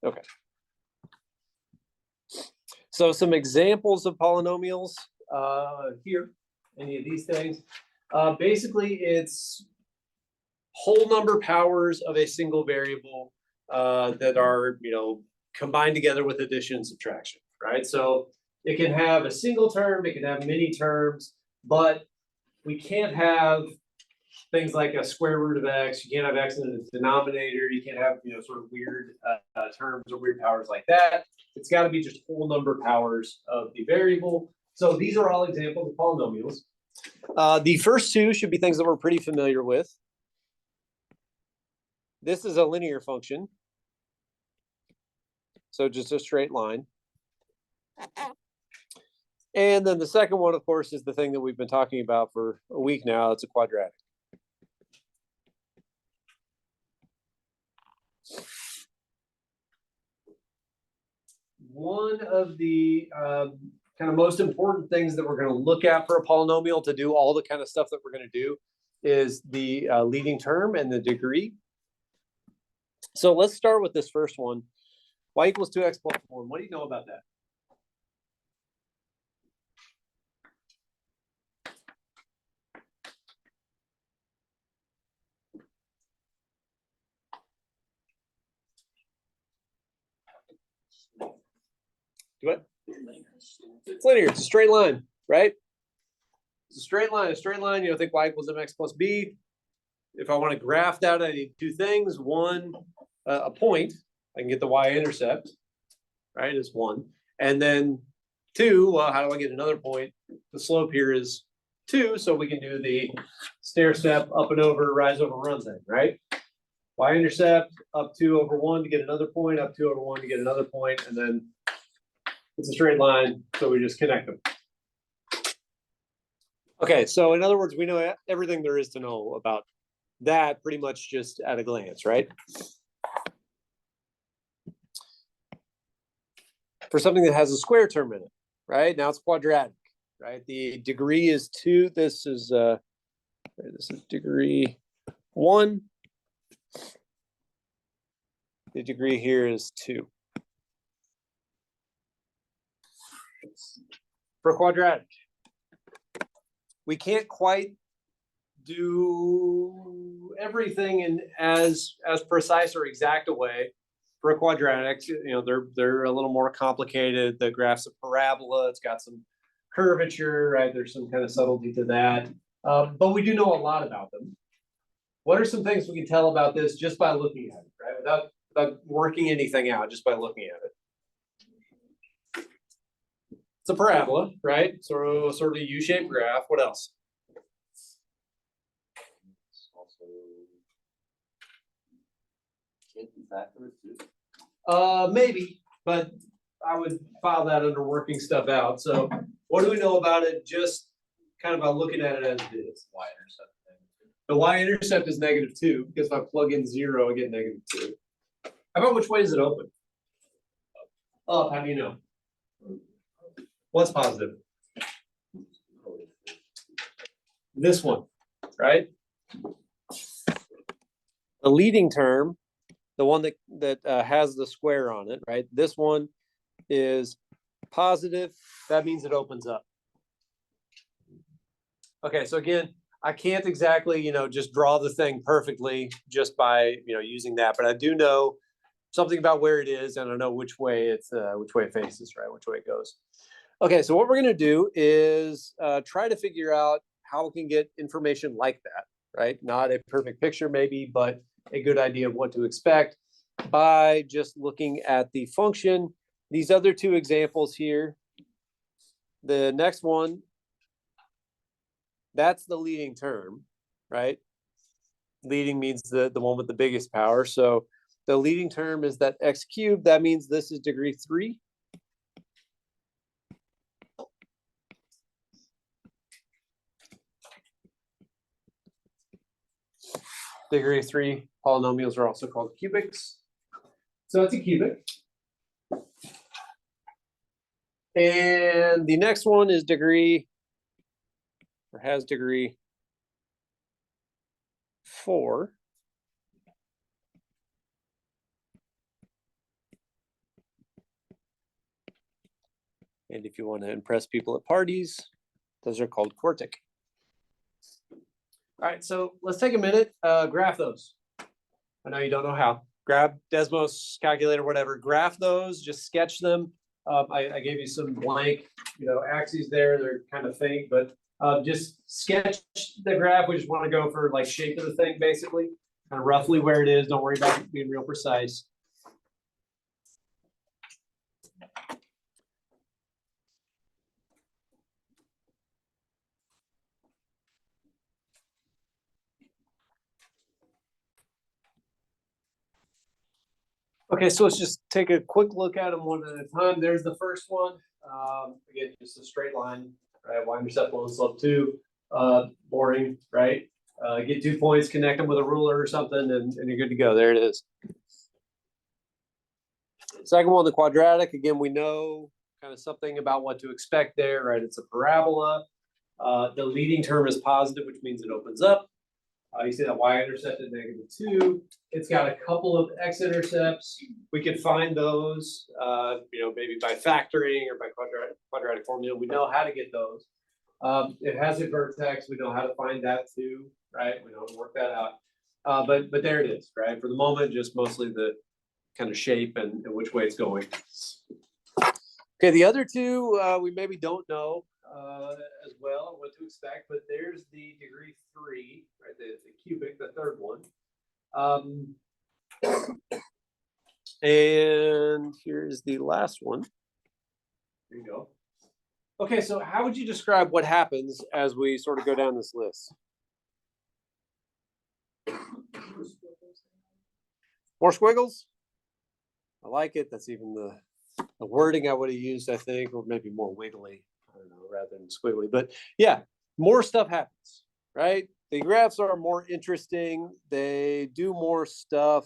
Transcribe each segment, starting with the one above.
Okay. So some examples of polynomials here, any of these things. Basically, it's whole number powers of a single variable that are, combined together with addition and subtraction, right? So it can have a single term, it can have many terms, but we can't have things like a square root of x. You can't have x in the denominator. You can't have, sort of weird terms or weird powers like that. It's got to be just whole number powers of the variable. So these are all examples of polynomials. The first two should be things that we're pretty familiar with. This is a linear function. So just a straight line. And then the second one, of course, is the thing that we've been talking about for a week now. It's a quadratic. One of the kind of most important things that we're going to look at for a polynomial to do all the kind of stuff that we're going to do is the leading term and the degree. So let's start with this first one. Y equals 2x plus 1. What do you know about that? What? It's linear. It's a straight line, right? It's a straight line. A straight line, think y equals mx plus b. If I want to graph that, I need two things. One, a point. I can get the y-intercept, right, is 1. And then 2, well, how do I get another point? The slope here is 2, so we can do the stair step, up and over, rise over, run thing, right? Y-intercept, up 2 over 1 to get another point, up 2 over 1 to get another point, and then it's a straight line, so we just connect them. Okay, so in other words, we know everything there is to know about that pretty much just at a glance, right? For something that has a square term in it, right? Now it's quadratic, right? The degree is 2. This is degree 1. The degree here is 2. For quadratic, we can't quite do everything in as precise or exact a way. For a quadratic, they're a little more complicated. The graph's a parabola. It's got some curvature, right? There's some kind of subtlety to that. But we do know a lot about them. What are some things we can tell about this just by looking at it, right? Without working anything out, just by looking at it. It's a parabola, right? Sort of a U-shaped graph. What else? Maybe, but I would file that under working stuff out. So what do we know about it just kind of by looking at it as it is? Y-intercept. The y-intercept is -2 because if I plug in 0, I get -2. How about which way is it open? Up, how do you know? What's positive? This one, right? The leading term, the one that has the square on it, right? This one is positive. That means it opens up. Okay, so again, I can't exactly, just draw the thing perfectly just by, using that, but I do know something about where it is, and I know which way it faces, right? Which way it goes. Okay, so what we're going to do is try to figure out how we can get information like that, right? Not a perfect picture maybe, but a good idea of what to expect by just looking at the function. These other two examples here, the next one, that's the leading term, right? Leading means the one with the biggest power. So the leading term is that x cubed. That means this is degree 3. Degree 3 polynomials are also called cubics. So it's a cubic. And the next one is degree, or has degree 4. And if you want to impress people at parties, those are called quartic. All right, so let's take a minute, graph those. I know you don't know how. Grab Desmos calculator, whatever, graph those, just sketch them. I gave you some blank, axes there. They're kind of faint, but just sketch the graph. We just want to go for like shape of the thing, basically, kind of roughly where it is. Don't worry about being real precise. Okay, so let's just take a quick look at them one at a time. There's the first one. Again, just a straight line, right? Y-intercept 1 slope 2. Boring, right? Get 2 points, connect them with a ruler or something, and you're good to go. There it is. Second one, the quadratic. Again, we know kind of something about what to expect there, right? It's a parabola. The leading term is positive, which means it opens up. You see that y-intercept at -2. It's got a couple of x-intercepts. We could find those, maybe by factoring or by quadratic formula. We know how to get those. It has a vertex. We know how to find that too, right? We know how to work that out. But there it is, right? For the moment, just mostly the kind of shape and which way it's going. Okay, the other two we maybe don't know as well what to expect, but there's the degree 3, right? The cubic, the third one. And here's the last one. There you go. Okay, so how would you describe what happens as we sort of go down this list? More squiggles? I like it. That's even the wording I would have used, I think, or maybe more wiggly, I don't know, rather than squiggly. But yeah, more stuff happens, right? The graphs are more interesting. They do more stuff.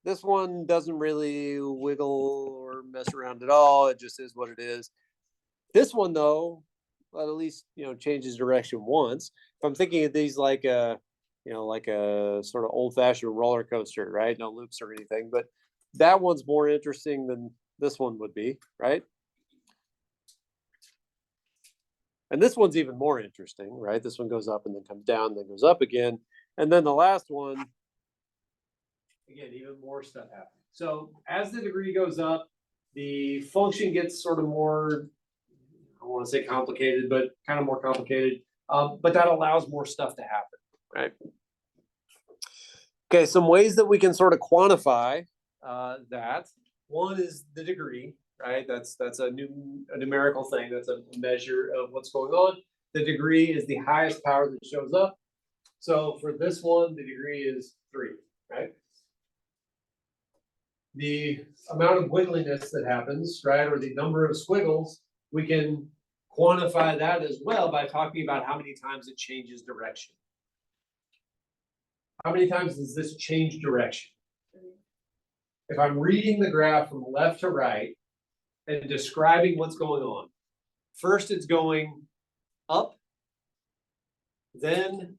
This one doesn't really wiggle or mess around at all. It just is what it is. This one, though, well, at least changes direction once. If I'm thinking of these like a sort of old-fashioned roller coaster, right? No loops or anything, but that one's more interesting than this one would be, right? And this one's even more interesting, right? This one goes up and then comes down, then goes up again, and then the last one, again, even more stuff happens. So as the degree goes up, the function gets sort of more, I don't want to say complicated, but kind of more complicated. But that allows more stuff to happen, right? Okay, some ways that we can sort of quantify that. One is the degree, right? That's a numerical thing. That's a measure of what's going on. The degree is the highest power that shows up. So for this one, the degree is 3, right? The amount of wiggliness that happens, right, or the number of squiggles, we can quantify that as well by talking about how many times it changes direction. How many times does this change direction? If I'm reading the graph from left to right and describing what's going on, first it's going up, then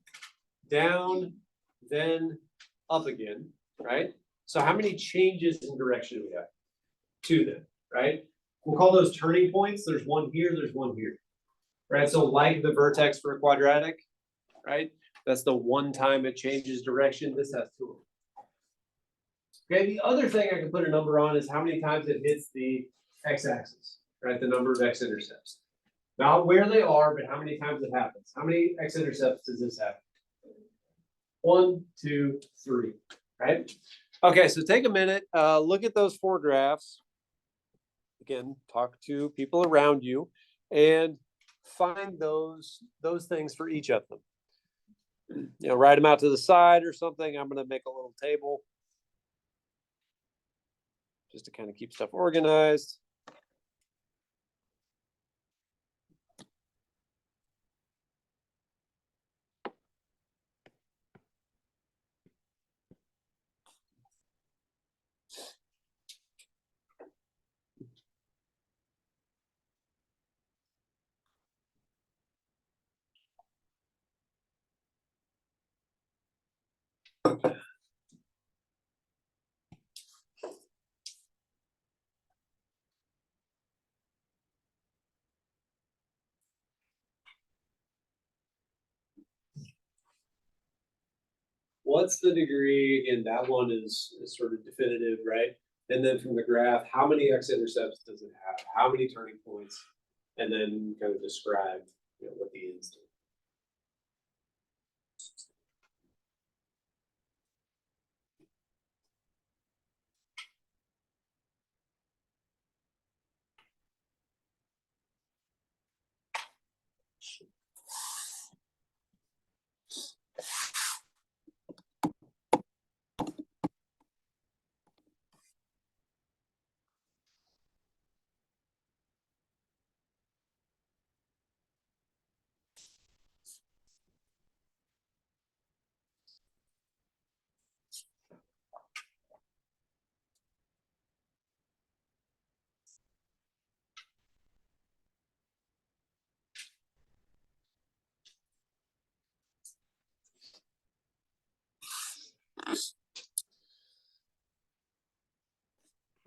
down, then up again, right? So how many changes in direction do we have? 2 then, right? We'll call those turning points. There's one here, there's one here, right? So like the vertex for a quadratic, right? That's the one time it changes direction. This has 2 of them. Okay, the other thing I can put a number on is how many times it hits the x-axis, right? The number of x-intercepts. Not where they are, but how many times it happens. How many x-intercepts does this have? 1, 2, 3, right? Okay, so take a minute, look at those 4 graphs. Again, talk to people around you and find those things for each of them. Write them out to the side or something. I'm going to make a little table just to kind of keep stuff organized. what's the degree? Again, that one is sort of definitive, right? And then from the graph, how many x-intercepts does it have? How many turning points? And then kind of describe, what the ends do.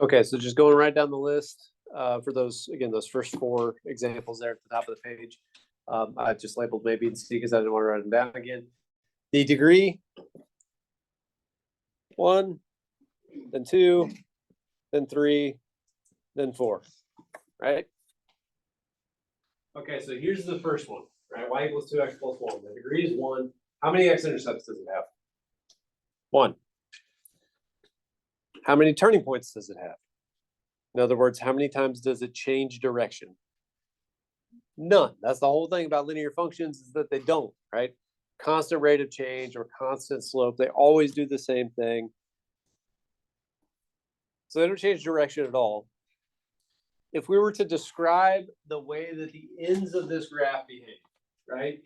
Okay, so just going right down the list for those, again, those first 4 examples there at the top of the page. I just labeled maybe and C because I didn't want to write them down again. The degree, 1, then 2, then 3, then 4, right? Okay, so here's the first one, right? Y equals 2x plus 1. The degree is 1. How many x-intercepts does it have? 1. How many turning points does it have? In other words, how many times does it change direction? None. That's the whole thing about linear functions, is that they don't, right? Constant rate of change or constant slope. They always do the same thing. So they don't change direction at all. If we were to describe the way that the ends of this graph behave, right?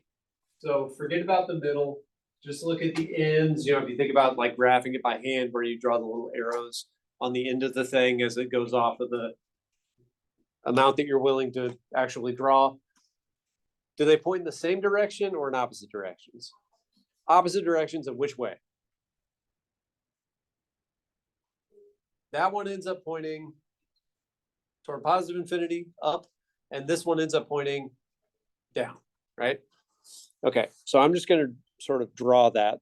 So forget about the middle. Just look at the ends. If you think about like graphing it by hand, where you draw the little arrows on the end of the thing as it goes off of the amount that you're willing to actually draw. Do they point in the same direction or in opposite directions? Opposite directions in which way? That one ends up pointing toward positive infinity, up, and this one ends up pointing down, right? Okay, so I'm just going to sort of draw that.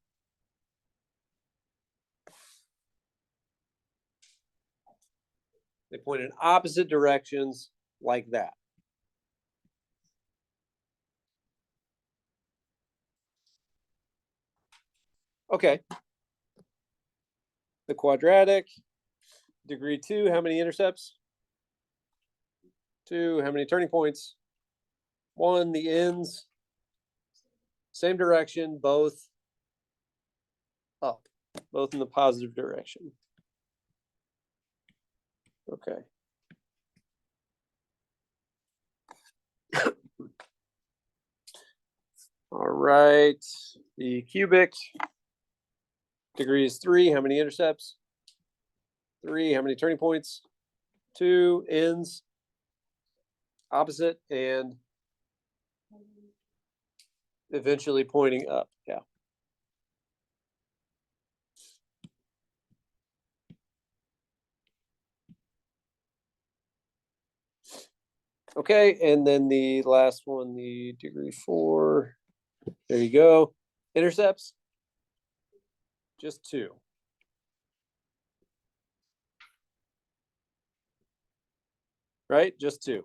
They point in opposite directions like that. Okay. The quadratic, degree 2, how many intercepts? 2, how many turning points? 1, the ends, same direction, both up, both in the positive direction. Okay. All right, the cubic, degree is 3, how many intercepts? 3, how many turning points? 2, ends, opposite, and eventually pointing up. Yeah. Okay, and then the last one, the degree 4. There you go. Intercepts, just 2. Right? Just 2.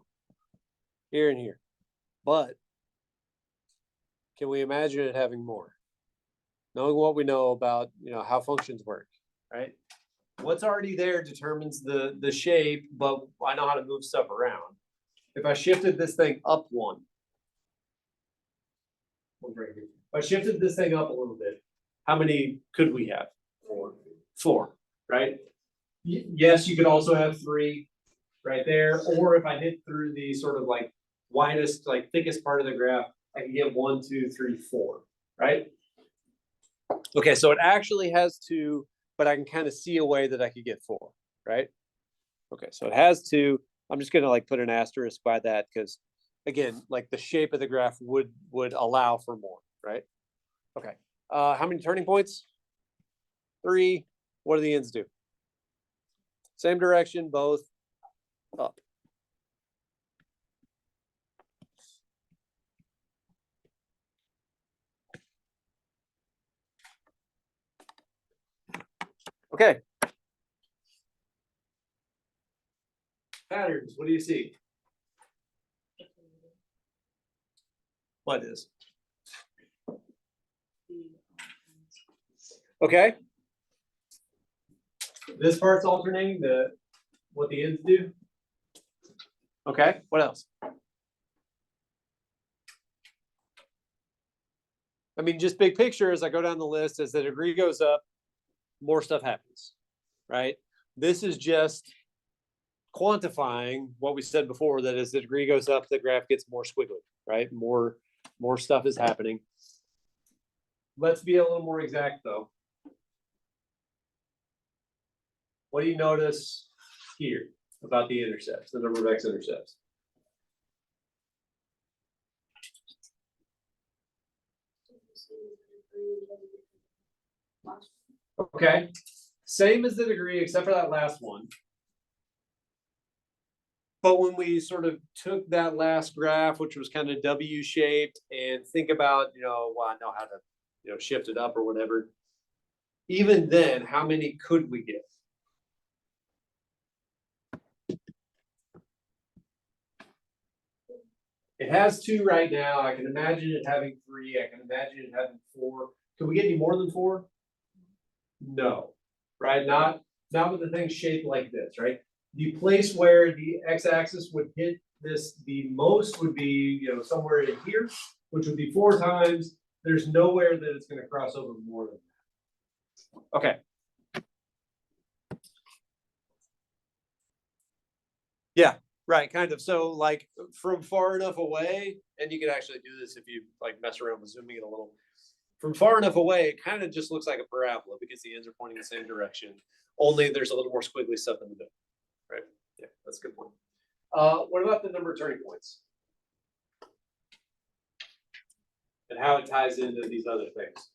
Here and here. But can we imagine it having more? Knowing what we know about, how functions work, right? What's already there determines the shape, but I know how to move stuff around. If I shifted this thing up 1, if I shifted this thing up a little bit, how many could we have? 4, right? Yes, you could also have 3 right there. Or if I hit through the sort of like widest, like thickest part of the graph, I can get 1, 2, 3, 4, right? Okay, so it actually has 2, but I can kind of see a way that I could get 4, right? Okay, so it has 2. I'm just gonna like put an asterisk by that because, again, like the shape of the graph would allow for more, right? Okay, how many turning points? 3. What do the ends do? Same direction, both up. Okay. Patterns, what do you see? What is? Okay. This part's alternating what the ends do. Okay, what else? I mean, just big picture, as I go down the list, as the degree goes up, more stuff happens, right? This is just quantifying what we said before, that as the degree goes up, the graph gets more squiggly, right? More stuff is happening. Let's be a little more exact though. What do you notice here about the intercepts, the number of x-intercepts? Okay, same as the degree except for that last one. But when we sort of took that last graph, which was kind of W-shaped, and think about, well, I know how to, shift it up or whatever. Even then, how many could we get? It has 2 right now. I can imagine it having 3. I can imagine it having 4. Can we get any more than 4? No, right? Not with the thing shaped like this, right? The place where the x-axis would hit this the most would be, somewhere in here, which would be 4 times. There's nowhere that it's going to cross over more than that. Okay. Yeah, right, kind of. So like from far enough away, and you can actually do this if you like mess around with zooming it a little. From far enough away, it kind of just looks like a parabola because the ends are pointing the same direction. Only there's a little more squiggly stuff in the middle, right? Yeah, that's a good point. What about the number of turning points? And how it ties into these other things?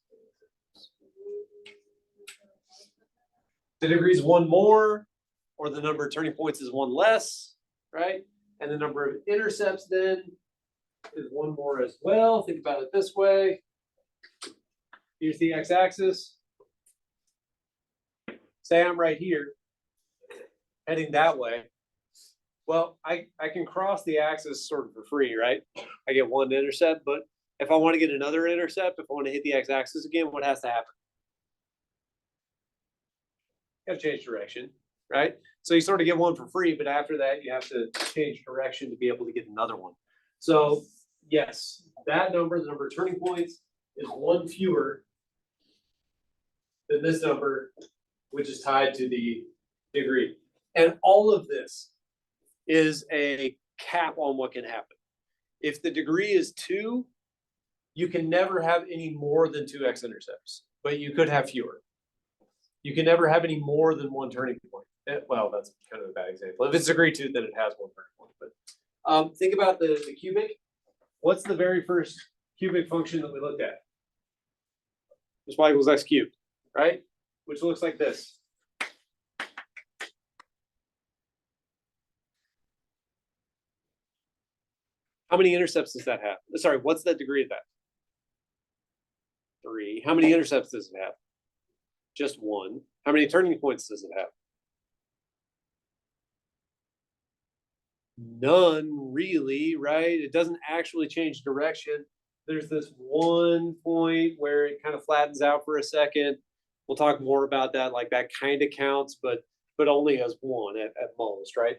The degree is 1 more, or the number of turning points is 1 less, right? And the number of intercepts then is 1 more as well. Think about it this way. Here's the x-axis. Say I'm right here, heading that way. Well, I can cross the axis sort of for free, right? I get 1 intercept, but if I want to get another intercept, if I want to hit the x-axis again, what has to happen? You have to change direction, right? So you sort of get 1 for free, but after that, you have to change direction to be able to get another one. So yes, that number, the number of turning points, is 1 fewer than this number, which is tied to the degree. And all of this is a cap on what can happen. If the degree is 2, you can never have any more than 2 x-intercepts, but you could have fewer. You can never have any more than 1 turning point. Well, that's kind of a bad example. If it's degree 2, then it has 1 turning point. But think about the cubic. What's the very first cubic function that we looked at? Just y equals x cubed, right? Which looks like this. How many intercepts does that have? Sorry, what's the degree of that? 3. How many intercepts does it have? Just 1. How many turning points does it have? None, really, right? It doesn't actually change direction. There's this 1 point where it kind of flattens out for a second. We'll talk more about that. Like that kind of counts, but only as 1 at most, right?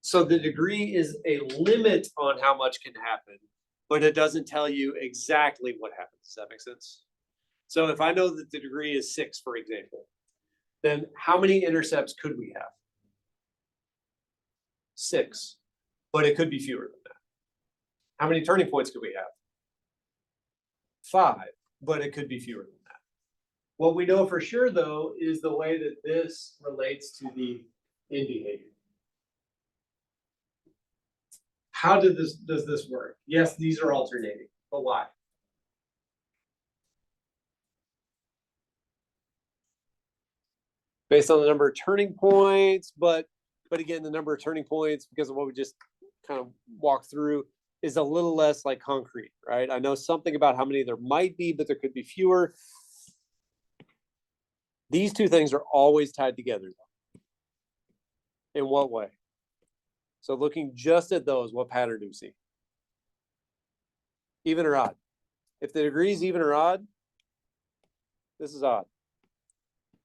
So the degree is a limit on how much can happen, but it doesn't tell you exactly what happens. Does that make sense? So if I know that the degree is 6, for example, then how many intercepts could we have? 6, but it could be fewer than that. How many turning points could we have? 5, but it could be fewer than that. What we know for sure, though, is the way that this relates to the end behavior. How does this work? Yes, these are alternating, but why? Based on the number of turning points, but again, the number of turning points, because of what we just kind of walked through, is a little less like concrete, right? I know something about how many there might be, but there could be fewer. These two things are always tied together. In what way? So looking just at those, what pattern do we see? Even or odd? If the degree is even or odd, this is odd.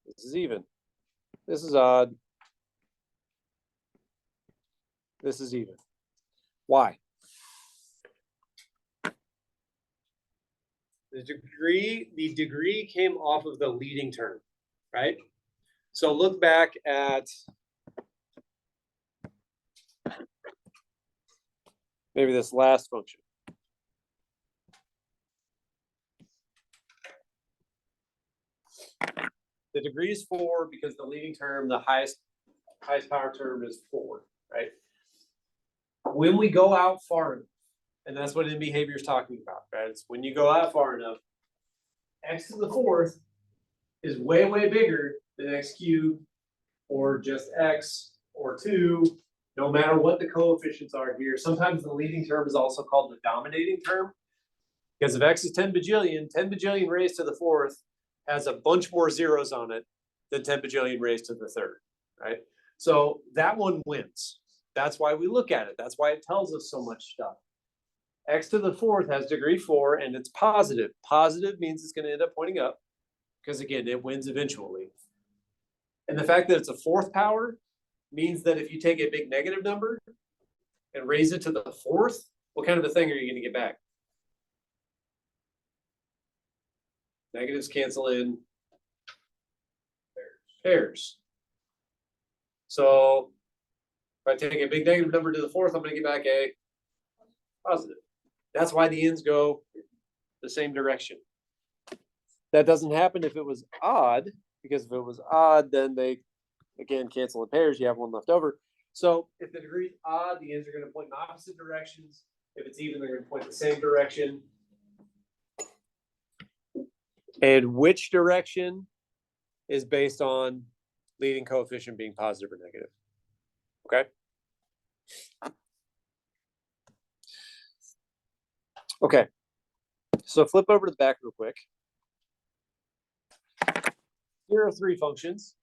This is even. This is odd. This is even. Why? The degree came off of the leading term, right? So look back at maybe this last function. The degree is 4 because the leading term, the highest power term is 4, right? When we go out far enough, and that's what in behavior is talking about, right? It's when you go out far enough, x to the 4th is way, way bigger than x cubed or just x or 2, no matter what the coefficients are here. Sometimes the leading term is also called the dominating term, because if x is 10 bajillion raised to the 4th has a bunch more zeros on it than 10 bajillion raised to the 3rd, right? So that one wins. That's why we look at it. That's why it tells us so much stuff. X to the 4th has degree 4 and it's positive. Positive means it's going to end up pointing up because, again, it wins eventually. And the fact that it's a 4th power means that if you take a big negative number and raise it to the 4th, what kind of a thing are you going to get back? Negatives cancel in pairs. So if I take a big negative number to the 4th, I'm going to get back a positive. That's why the ends go the same direction. That doesn't happen if it was odd, because if it was odd, then they, again, cancel in pairs. You have one left over. So if the degree is odd, the ends are going to point in opposite directions. If it's even, they're going to point the same direction. And which direction is based on leading coefficient being positive or negative. Okay. Okay. So flip over to the back real quick. Here are 3 functions.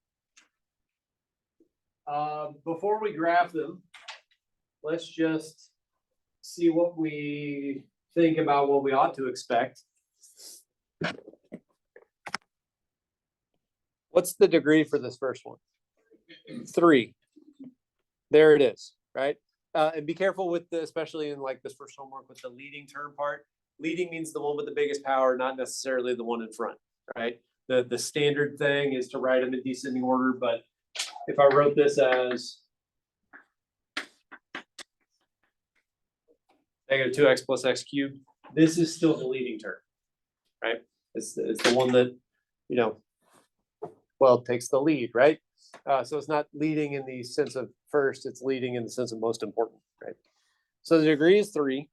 Before we graph them, let's just see what we think about what we ought to expect. What's the degree for this first one? 3. There it is, right? And be careful with the, especially in like this first homework with the leading term part. Leading means the one with the biggest power, not necessarily the one in front, right? The standard thing is to write them in descending order, but if I wrote this as negative 2x plus x cubed, this is still the leading term, right? It's the one that, you know, well, takes the lead, right? So it's not leading in the sense of first, it's leading in the sense of most important, right? So the degree is 3.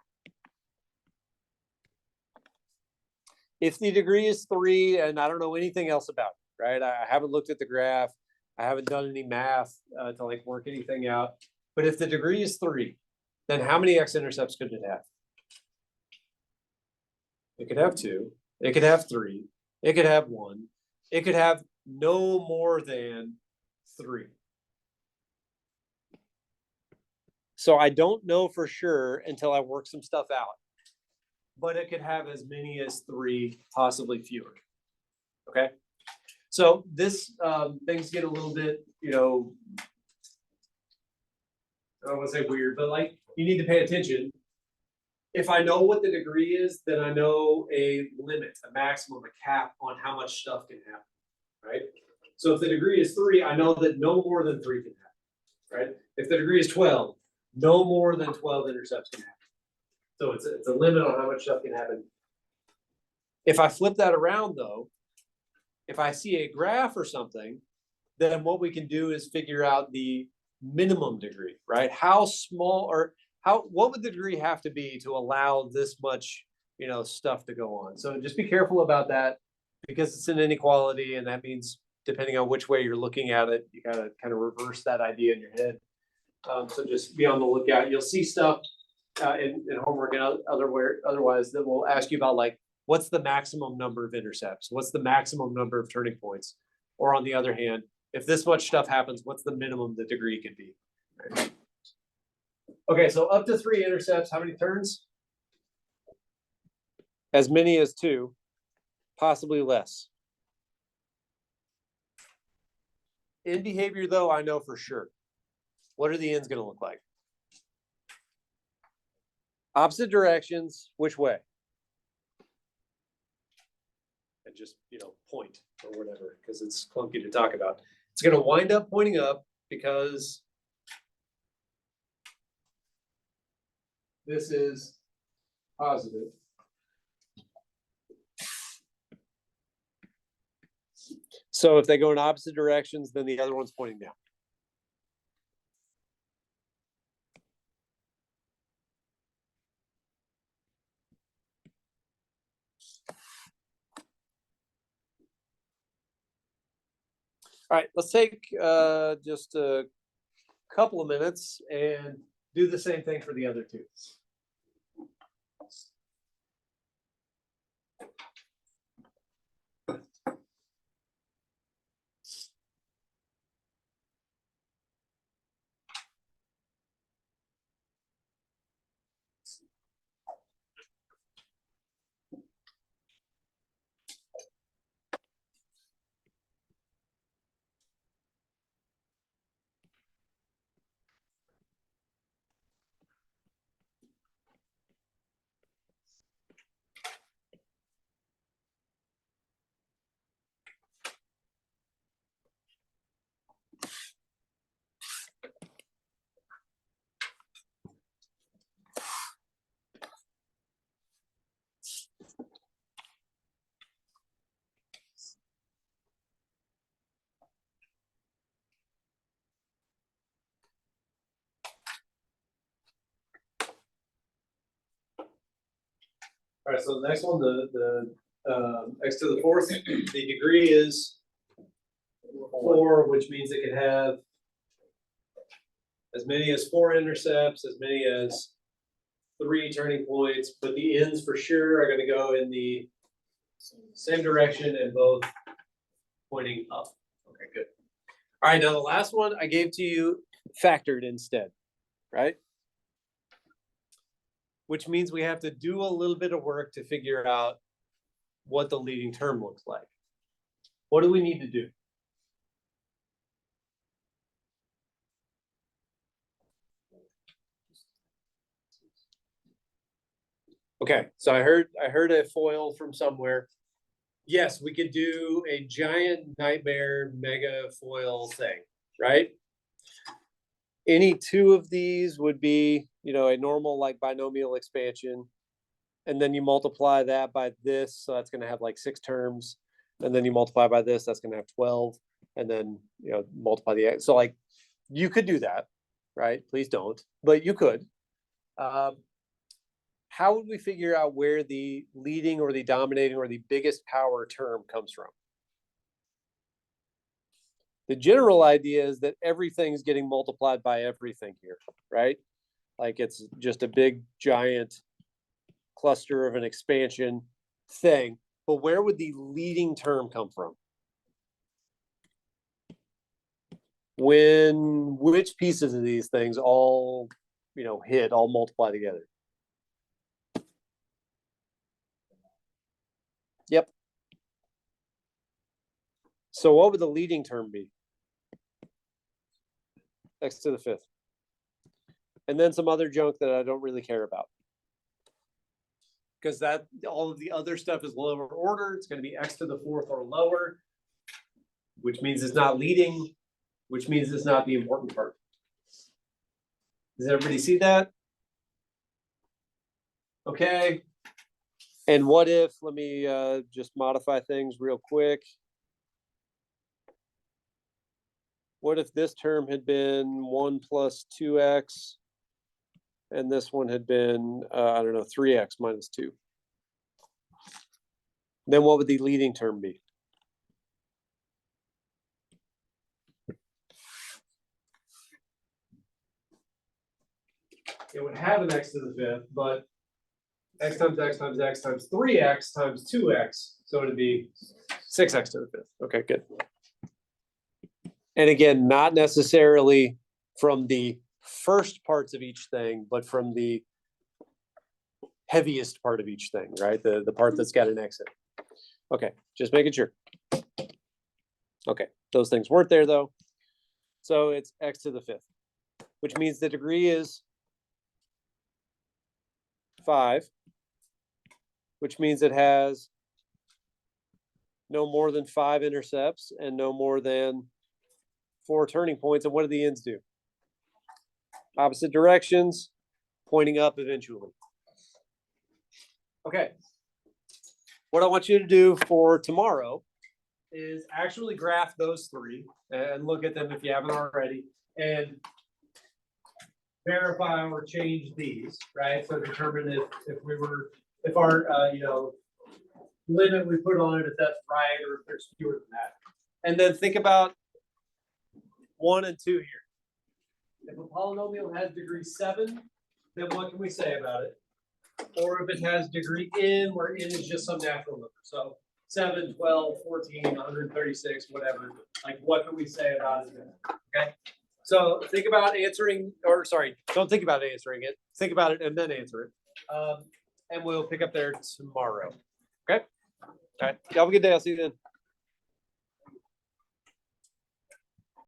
If the degree is 3 and I don't know anything else about it, right? I haven't looked at the graph. I haven't done any math to like work anything out. But if the degree is 3, then how many x-intercepts could it have? It could have 2. It could have 3. It could have 1. It could have no more than 3. So I don't know for sure until I work some stuff out. But it could have as many as 3, possibly fewer. Okay. So this things get a little bit, you know, I don't want to say weird, but like you need to pay attention. If I know what the degree is, then I know a limit, a maximum, a cap on how much stuff can happen, right? So if the degree is 3, I know that no more than 3 can happen, right? If the degree is 12, no more than 12 intercepts can happen. So it's a limit on how much stuff can happen. If I flip that around though, if I see a graph or something, then what we can do is figure out the minimum degree, right? How small or what would the degree have to be to allow this much, you know, stuff to go on? So just be careful about that because it's an inequality, and that means depending on which way you're looking at it, you gotta kind of reverse that idea in your head. So just be on the lookout. You'll see stuff in homework and otherwise that will ask you about like what's the maximum number of intercepts, what's the maximum number of turning points. Or on the other hand, if this much stuff happens, what's the minimum the degree could be? Right? Okay, so up to 3 intercepts, how many turns? As many as 2, possibly less. In behavior, though, I know for sure. What are the ends going to look like? Opposite directions, which way? And just, point or whatever, because it's clunky to talk about. It's going to wind up pointing up because this is positive. So if they go in opposite directions, then the other one's pointing down. All right, let's take just a couple of minutes and do the same thing for the other 2. All right, so the next one, the x to the 4th, the degree is 4, which means it could have as many as 4 intercepts, as many as 3 turning points, but the ends for sure are going to go in the same direction and both pointing up. Okay, good. All right, now the last one I gave to you factored instead, right? Which means we have to do a little bit of work to figure out what the leading term looks like. What do we need to do? Okay, so I heard a foil from somewhere. Yes, we could do a giant nightmare mega foil thing, right? Any 2 of these would be, a normal like binomial expansion. And then you multiply that by this, so that's going to have like 6 terms. And then you multiply by this, that's going to have 12. And then, multiply the x. So like, you could do that, right? Please don't, but you could. How would we figure out where the leading or the dominating or the biggest power term comes from? The general idea is that everything's getting multiplied by everything here, right? Like it's just a big giant cluster of an expansion thing. But where would the leading term come from? When which pieces of these things all, all multiply together? Yep. So what would the leading term be? X to the 5th. And then some other junk that I don't really care about. Because that all of the other stuff is lower order. It's going to be x to the 4th or lower, which means it's not leading, which means it's not the important part. Does everybody see that? Okay. And what if, let me just modify things real quick. What if this term had been 1 plus 2x, and this one had been, 3x minus 2? Then what would the leading term be? It would have an x to the 5th, but x times x times x times 3x times 2x. So it'd be 6x to the 5th. Okay, good. And again, not necessarily from the first parts of each thing, but from the heaviest part of each thing, right? The part that's got an exit. Okay, just making sure. Okay, those things weren't there though. So it's x to the 5th, which means the degree is 5, which means it has no more than 5 intercepts and no more than 4 turning points. And what do the ends do? Opposite directions, pointing up eventually. Okay. What I want you to do for tomorrow is actually graph those 3 and look at them if you haven't already, and verify or change these, right? So determine if our limit we put on it, if that's right, or if there's fewer than that. And then think about 1 and 2 here. If a polynomial has degree 7, then what can we say about it? Or if it has degree n, where n is just some natural number. So 7, 12, 14, 136, whatever. Like, what can we say about it then? Okay. So think about answering, or sorry, don't think about answering it. Think about it and then answer it. And we'll pick up there tomorrow. Okay. All right. Y'all have a good day. I'll see you then.